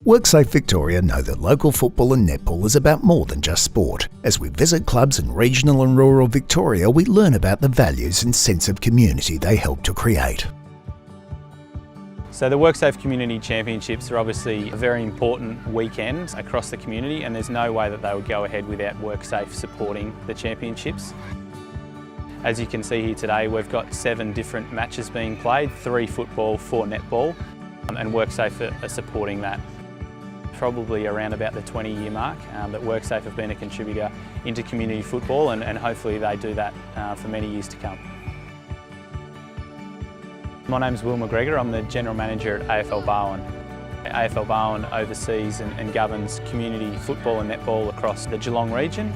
WorkSafe Victoria know that local football and netball is about more than just sport. As we visit clubs in regional and rural Victoria, we learn about the values and sense of community they help to create. So the WorkSafe Community Championships are obviously a very important weekend across the community, and there's no way that they would go ahead without WorkSafe supporting the championships. As you can see here today, we've got 7 different matches being played, 3 football, 4 netball, and WorkSafe are supporting that. Probably around about the 20-year mark that WorkSafe have been a contributor into community football, and hopefully they do that for many years to come. My name's Will McGregor, I'm the General Manager at AFL Barwon. AFL Barwon oversees and governs community football and netball across the Geelong region.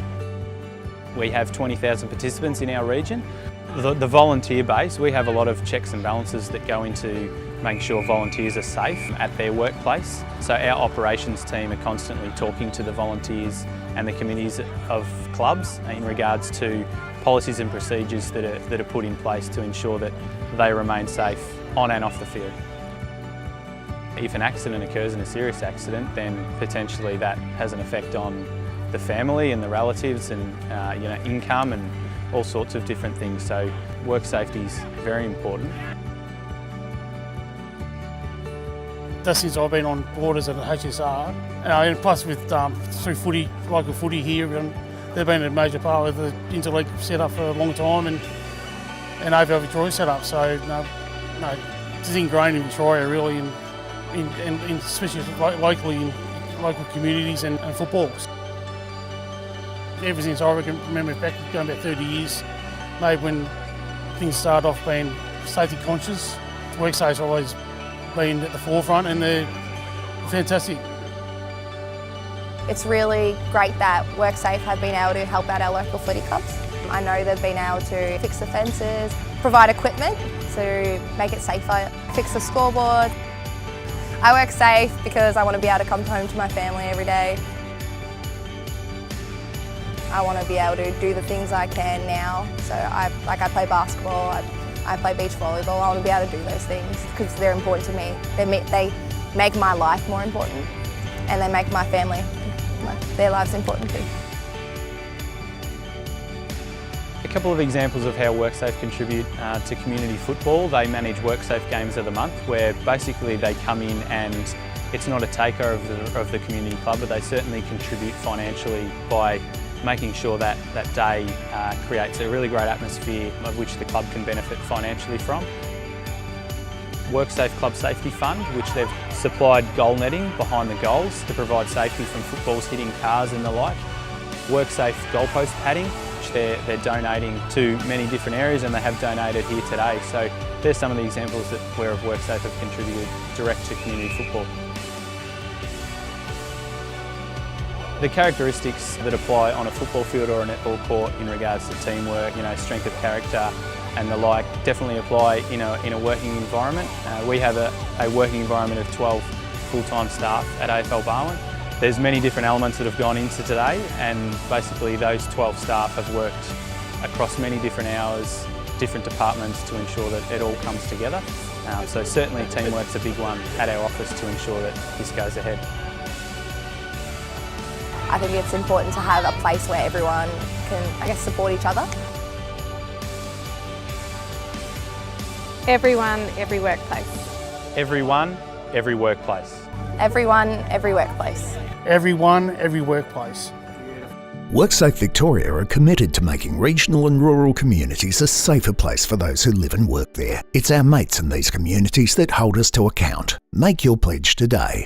We have 20,000 participants in our region. The volunteer base, we have a lot of checks and balances that go into making sure volunteers are safe at their workplace. So our operations team are constantly talking to the volunteers and the committees of clubs in regards to policies and procedures that are put in place to ensure that they remain safe on and off the field. If an accident occurs, in a serious accident, then potentially that has an effect on the family and the relatives and income and all sorts of different things. So work safety is very important. That's since I've been on board as an HSR, and plus with through footy, local footy here, they've been a major part of the interleague setup for a long time, and AFL Victoria setup. So it's ingrained in Victoria really, and especially locally in local communities and footballs. Ever since I remember back going about 30 years, maybe when things started off being safety conscious, WorkSafe's always been at the forefront, and they're fantastic. It's really great that WorkSafe have been able to help out our local footy clubs. I know they've been able to fix the fences, provide equipment to make it safer, fix the scoreboard. I work safe because I want to be able to come home to my family every day. I want to be able to do the things I can now. So I play basketball, I play beach volleyball. I want to be able to do those things because they're important to me. They make my life more important, and they make my family, their lives important too. A couple of examples of how WorkSafe contribute to community football. They manage WorkSafe Games of the Month, where basically they come in and it's not a takeover of the community club, but they certainly contribute financially by making sure that that day creates a really great atmosphere of which the club can benefit financially from. WorkSafe Club Safety Fund, which they've supplied goal netting behind the goals to provide safety from footballs hitting cars and the like. WorkSafe goalpost padding, which they're donating to many different areas, and they have donated here today. So there's some of the examples that where WorkSafe have contributed direct to community football. The characteristics that apply on a football field or a netball court in regards to teamwork, strength of character and the like, definitely apply in a working environment. We have a working environment of 12 full-time staff at AFL Barwon. There's many different elements that have gone into today, and basically those 12 staff have worked across many different hours, different departments to ensure that it all comes together. So certainly teamwork's a big one at our office to ensure that this goes ahead. I think it's important to have a place where everyone can, support each other. Everyone, every workplace. Everyone, every workplace. Everyone, every workplace. Everyone, every workplace. WorkSafe Victoria are committed to making regional and rural communities a safer place for those who live and work there. It's our mates in these communities that hold us to account. Make your pledge today.